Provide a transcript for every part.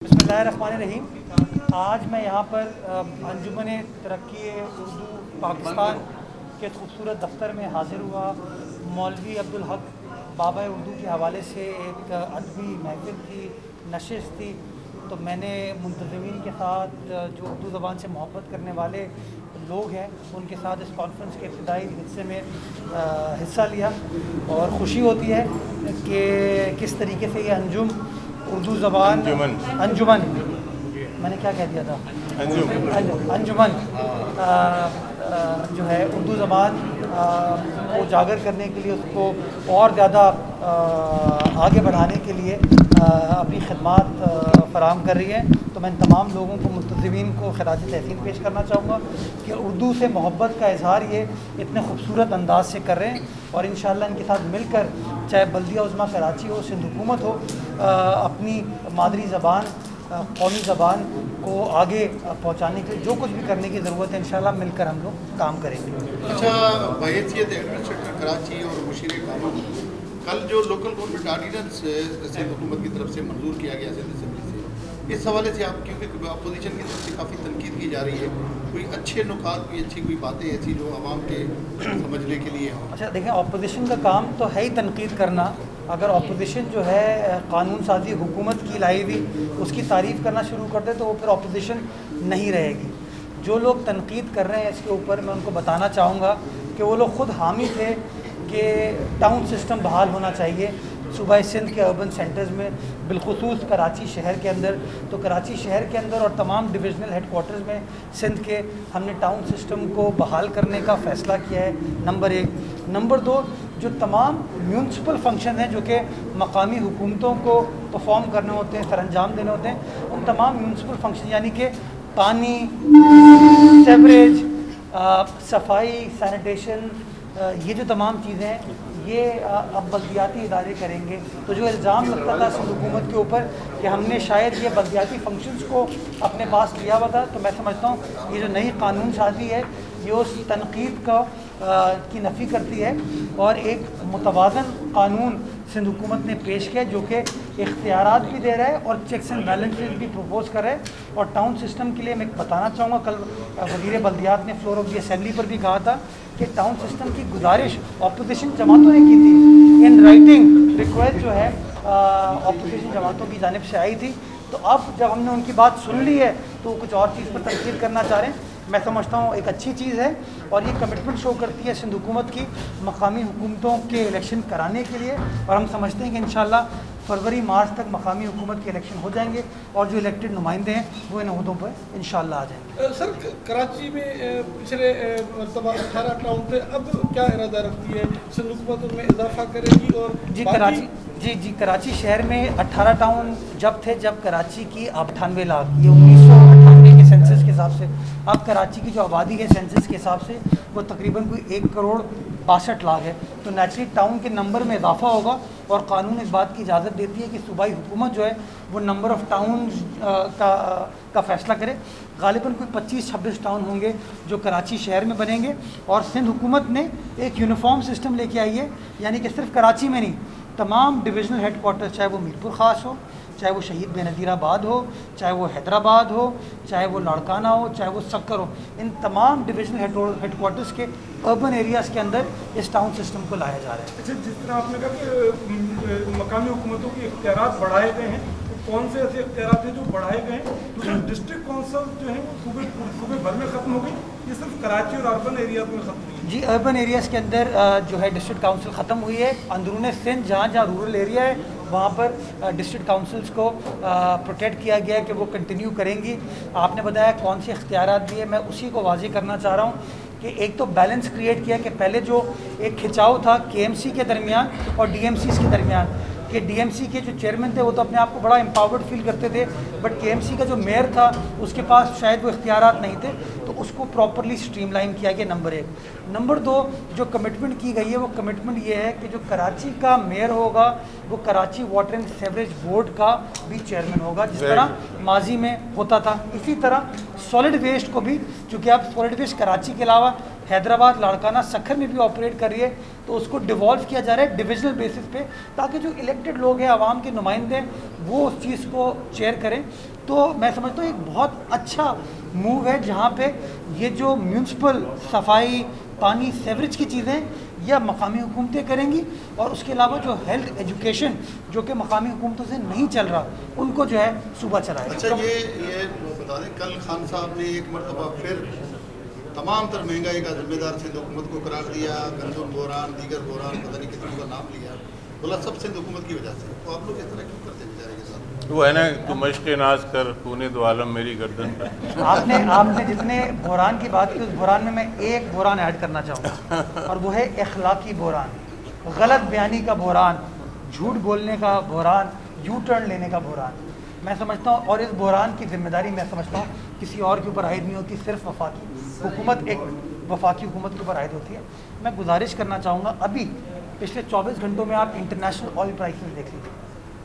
बिस्मिल्लाहिर्रहमानिर्रहीम। आज मैं यहाँ पर अंजुमन तरक्की उर्दू पाकिस्तान के खूबसूरत दफ्तर में हाज़िर हुआ। मौलवी अब्दुल हक बाबा उर्दू के हवाले से एक अदबी महफिल थी, नशिस्त थी। तो मैंने मुंतज़मीन के साथ जो उर्दू ज़बान से मोहब्बत करने वाले लोग हैं उनके साथ इस कॉन्फ्रेंस के इब्तिदाई हिस्से में हिस्सा लिया और ख़ुशी होती है कि किस तरीके से ये उर्दू ज़बान अंजुमन मैंने क्या कह दिया था अंजुमन जो है उर्दू ज़बान को उजागर करने के लिए, उसको और ज़्यादा आगे बढ़ाने के लिए अपनी खिदमत फ़राहम कर रही है। तो मैं तमाम लोगों को, मुंतज़मीन को खिराज तहसीन पेश करना चाहूँगा कि उर्दू से मोहब्बत का इजहार ये इतने खूबसूरत अंदाज से कर रहे हैं और इंशाअल्लाह इनके साथ मिलकर, चाहे बल्दिया उज़्मा कराची हो, सिंध हुकूमत हो, अपनी मादरी ज़बान, कौमी ज़बान को आगे पहुँचाने के लिए जो कुछ भी करने की ज़रूरत है इंशाअल्लाह मिलकर हम लोग काम करेंगे। अच्छा, बहैसियत एडमिनिस्ट्रेटर कराची और मुशीर कानून, कल जो लोकल गवर्नमेंट आर्डिनेंस सिंध हुकूमत की तरफ से मंजूर किया गया सिंध असेंबली से, इस हवाले से आप, क्योंकि अपोजिशन की तरफ से काफ़ी तनकीद की जा रही है, कोई अच्छे नुकात, कोई अच्छी कोई बातें ऐसी जो आवाम के समझने के लिए हों? अच्छा देखें, अपोजिशन का काम तो है ही तनकीद करना। अगर अपोजिशन जो है कानून साजी हुकूमत की लाई हुई उसकी तारीफ़ करना शुरू कर दे तो वो फिर अपोजिशन नहीं रहेगी। जो लोग तनकीद कर रहे हैं इसके ऊपर, मैं उनको बताना चाहूँगा कि वो लोग ख़ुद हामी थे कि टाउन सिस्टम बहाल होना चाहिए सूबाई सिंध के अर्बन सेंटर्स में, बिलखुसूस कराची शहर के अंदर। तो कराची शहर के अंदर और तमाम डिविजनल हेडकोार्टर्स में सिंध के हमने टाउन सिस्टम को बहाल करने का फ़ैसला किया है, नंबर 1। नंबर 2, जो तमाम म्यूनसिपल फंक्शन हैं जो कि मकामी हुकूमतों को परफॉर्म करने होते हैं, सरअंजाम देने होते हैं, उन तमाम म्यूनसिपल फंक्शन यानी कि पानी, सेवरेज, सफाई, सैनिटेशन, ये जो तमाम चीज़ें हैं ये अब बल्दियाती इदारे करेंगे। तो जो इल्ज़ाम लगता था सिंध हुकूमत के ऊपर कि हमने शायद ये बल्दियाती फंक्शंस को अपने पास लिया हुआ था, तो मैं समझता हूँ ये जो नई कानून साज़ी है ये उस तनकीद का की नफ़ी करती है और एक मुतवाज़न कानून सिंध हुकूमत ने पेश किया जो कि इख्तियारात भी दे रहा है और चेक्स एंड बैलेंसेस भी प्रपोज़ कर रहा है। और टाउन सिस्टम के लिए मैं बताना चाहूँगा, कल वज़ीर बल्दियात ने फ्लोर ऑफ दी असेंबली पर भी कहा था कि टाउन सिस्टम की गुजारिश अपोजिशन जमातों ने की थी, इन राइटिंग रिक्वेस्ट जो है अपोजिशन जमातों की जानिब से आई थी। तो अब जब हमने उनकी बात सुन ली है तो कुछ और चीज़ पर तनकीद करना चाह रहे हैं। मैं समझता हूँ एक अच्छी चीज़ है और ये कमिटमेंट शो करती है सिंध हुकूमत की मकामी हुकूमतों के इलेक्शन कराने के लिए, और हम समझते हैं कि इंशाअल्लाह फरवरी मार्च तक मकामी हुकूमत के इलेक्शन हो जाएंगे और जो इलेक्टेड नुमाइंदे हैं वो इन अहदों पर इंशाअल्लाह आ जाएंगे। सर, कराची में पिछले मरतबा 18 टाउन थे, अब क्या इरादा रखती है सिंध हुकूमत में इजाफा करेगी? और जी कराची शहर में 18 टाउन जब थे, जब कराची की 98 लाख, ये 1998 के सेंसस के हिसाब से, अब कराची की जो आबादी है सेंसस के हिसाब से वो तकरीबन कोई 1,62,00,000 है। तो नेचुरली टाउन के नंबर में इजाफा होगा और कानून इस बात की इजाज़त देती है कि सूबाई हुकूमत जो है वो नंबर ऑफ़ टाउन का फ़ैसला करे। ग़ालिबन कोई 25-26 टाउन होंगे जो कराची शहर में बनेंगे और सिंध हुकूमत ने एक यूनिफॉर्म सिस्टम लेके आई है, यानी कि सिर्फ कराची में नहीं, तमाम डिविजनल हेडकोार्टर, चाहे वो मीरपुर ख़ास हो, चाहे वो शहीद बेनज़ीराबाद हो, चाहे वो हैदराबाद हो, चाहे वो लाड़काना हो, चाहे वो सक्कर हो, इन तमाम डिविजनल हेडकोार्टर्स के अर्बन एरियाज़ के अंदर इस टाउन सिस्टम को लाया जा रहा है। अच्छा, जिस तरह आपने कहा कि मकामी हुकूमतों के इख्तियारात बढ़ाए गए हैं, तो कौन से ऐसे इख्तियारात हैं जो बढ़ाए गए हैं? दूसरा, डिस्ट्रिक्ट काउंसिल जो है वो सूबे भर में ख़त्म हो गई, ये सिर्फ कराची और अर्बन एरियाज़ में ख़त्म हुई? जी, अर्बन एरियाज़ के अंदर जो है डिस्ट्रिक्ट काउंसिल ख़त्म हुई है। अंदरून सिंध जहाँ रूरल एरिया है वहाँ पर डिस्ट्रिक्ट काउंसिल्स को प्रोटेक्ट किया गया है कि वो कंटिन्यू करेंगी। आपने बताया कौन से इख्तियारात दिए, मैं उसी को वाज़ेह करना चाह रहा हूँ कि एक तो बैलेंस क्रिएट किया कि पहले जो एक खिंचाव था KMC के दरमियान और DMCs के दरमियान, कि DMC के जो चेयरमैन थे वो तो अपने आप को बड़ा एम्पावर्ड फील करते थे, बट KMC का जो मेयर था उसके पास शायद वो इख्तियारात नहीं थे, तो उसको प्रॉपरली स्ट्रीमलाइन किया गया, नंबर 1। नंबर 2, जो कमिटमेंट की गई है वो कमिटमेंट ये है कि जो कराची का मेयर होगा वो Karachi water and sewerage board का भी चेयरमैन होगा, जिस तरह माजी में होता था। इसी तरह सॉलिड वेस्ट को भी, चूँकि अब सॉलिड वेस्ट कराची के अलावा حیدرآباد لاڑکانہ سکھر میں بھی آپریٹ کر رہی ہے، تو اس کو ڈیوالو کیا جا رہا ہے ڈویژنل بیسس پہ، تاکہ جو الیکٹڈ لوگ ہیں، عوام کے نمائندے ہیں، وہ اس چیز کو چیئر کریں. تو میں سمجھتا ہوں ایک بہت اچھا موو ہے جہاں پہ یہ جو میونسپل صفائی، پانی، سیوریج کی چیزیں یا مقامی حکومتیں کریں گی، اور اس کے علاوہ جو ہیلتھ ایجوکیشن جو کہ مقامی حکومتوں سے نہیں چل رہا، ان کو جو ہے صوبہ چلائے گا. اچھا یہ بتا دیں، کل خان صاحب نے ایک مرتبہ پھر تمام تر مہنگائی کا ذمہ دار سندھ حکومت کو قرار دیا، گندم بحران، دیگر بحران، پتہ نہیں کتنوں کا نام لیا، بولا سب سندھ حکومت کی وجہ سے. تو آپ لوگ اس طرح کیوں کرتے ہیں بیچارے کے ساتھ؟ وہ ہے نا، تو مشق ناز کر پونے دو عالم میری گردن پر. آپ نے جتنے بحران کی بات کی، اس بحران میں ایک بحران ایڈ کرنا چاہوں گا، اور وہ ہے اخلاقی بحران، غلط بیانی کا بحران، جھوٹ بولنے کا بحران، یو ٹرن لینے کا بحران. میں سمجھتا ہوں، اور اس بحران کی ذمہ داری میں سمجھتا ہوں کسی اور کے اوپر عائد نہیں ہوتی، صرف وفاقی حکومت، ایک وفاقی حکومت کے اوپر عائد ہوتی ہے. میں گزارش کرنا چاہوں گا، ابھی پچھلے 24 گھنٹوں میں آپ انٹرنیشنل آئل پرائسز دیکھ لیجیے،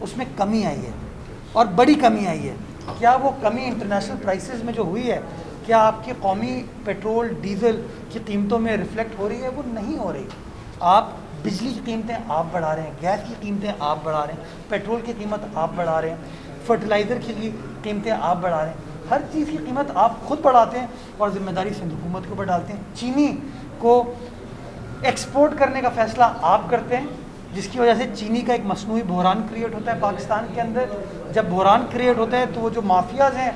اس میں کمی آئی ہے، اور بڑی کمی آئی ہے. کیا وہ کمی انٹرنیشنل پرائسز میں جو ہوئی ہے، کیا آپ کی قومی پیٹرول ڈیزل کی قیمتوں میں ریفلیکٹ ہو رہی ہے؟ وہ نہیں ہو رہی. آپ بجلی کی قیمتیں آپ بڑھا رہے ہیں، گیس کی قیمتیں آپ بڑھا رہے ہیں، پیٹرول کی قیمت آپ بڑھا رہے ہیں، فرٹیلائزر کی قیمتیں آپ بڑھا رہے ہیں، ہر چیز کی قیمت آپ خود بڑھاتے ہیں، اور ذمہ داری سندھ حکومت کے اوپر ڈالتے ہیں. چینی کو ایکسپورٹ کرنے کا فیصلہ آپ کرتے ہیں، جس کی وجہ سے چینی کا ایک مصنوعی بحران کریٹ ہوتا ہے پاکستان کے اندر. جب بحران کریٹ ہوتا ہے تو وہ جو مافیاز ہیں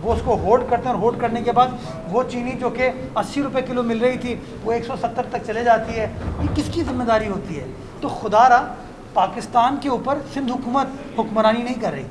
وہ اس کو ہولڈ کرتے ہیں، اور ہولڈ کرنے کے بعد وہ چینی جو کہ 80 روپے کلو مل رہی تھی وہ 170 تک چلے جاتی ہے. یہ کس کی ذمہ داری ہوتی ہے؟ تو خدا را پاکستان کے اوپر سندھ حکومت حکمرانی نہیں کر رہی،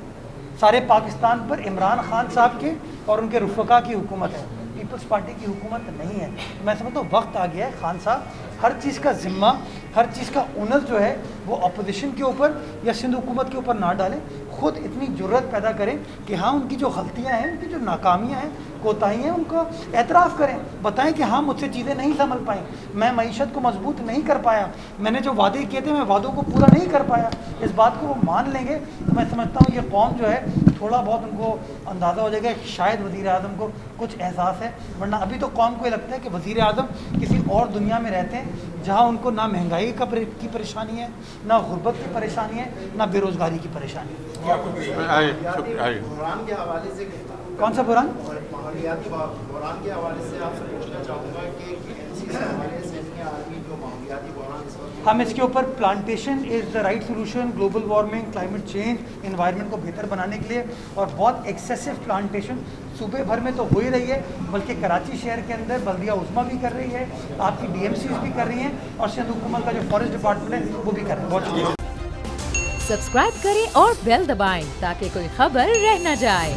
سارے پاکستان پر عمران خان صاحب کے اور ان کے رفقا کی حکومت ہے، پیپلز پارٹی کی حکومت نہیں ہے. میں سمجھتا ہوں وقت آ گیا ہے خان صاحب ہر چیز کا ذمہ، ہر چیز کا اونر جو ہے وہ اپوزیشن کے اوپر یا سندھ حکومت کے اوپر نہ ڈالیں. خود اتنی جرت پیدا کریں کہ ہاں ان کی جو غلطیاں ہیں، ان کی جو ناکامیاں ہیں، کوتاہیاں ہیں، ان کو اعتراف کریں، بتائیں کہ ہاں مجھ سے چیزیں نہیں سنبھل پائیں، میں معیشت کو مضبوط نہیں کر پایا، میں نے جو وعدے کیے تھے میں وعدوں کو پورا نہیں کر پایا. اس بات کو وہ مان لیں گے تو میں سمجھتا ہوں یہ قوم جو ہے تھوڑا بہت ان کو اندازہ ہو جائے گا کہ شاید وزیر اعظم کو کچھ احساس ہے. ورنہ ابھی تو قوم کو یہ لگتا ہے کہ وزیر اعظم کسی اور دنیا میں رہتے ہیں جہاں ان کو نہ مہنگائی کی پریشانی ہے، نہ غربت کی پریشانی ہے، نہ بے روزگاری کی پریشانی ہے. بحران کے حوالے سے کون سا بحران؟ ماحولیاتی بحران کے حوالے سے آپ سے پوچھنا چاہوں گا کہ NC کے حوالے سے آدمی جو ماحولیاتی بحران اس وقت ہم اس کے اوپر plantation is the right solution, global warming, climate change, environment کو بہتر بنانے کے لیے، اور بہت ایکسیسو پلانٹیشن صوبے بھر میں تو ہو ہی رہی ہے، بلکہ کراچی شہر کے اندر بلدیہ عظمیٰ بھی کر رہی ہے، آپ کی DMCs بھی کر رہی ہیں، اور سندھ حکومت کا جو فارسٹ ڈپارٹمنٹ ہے وہ بھی کر رہا ہے. بہت شکریہ. سبسکرائب کریں اور بیل دبائیں تاکہ کوئی خبر رہ نہ جائے.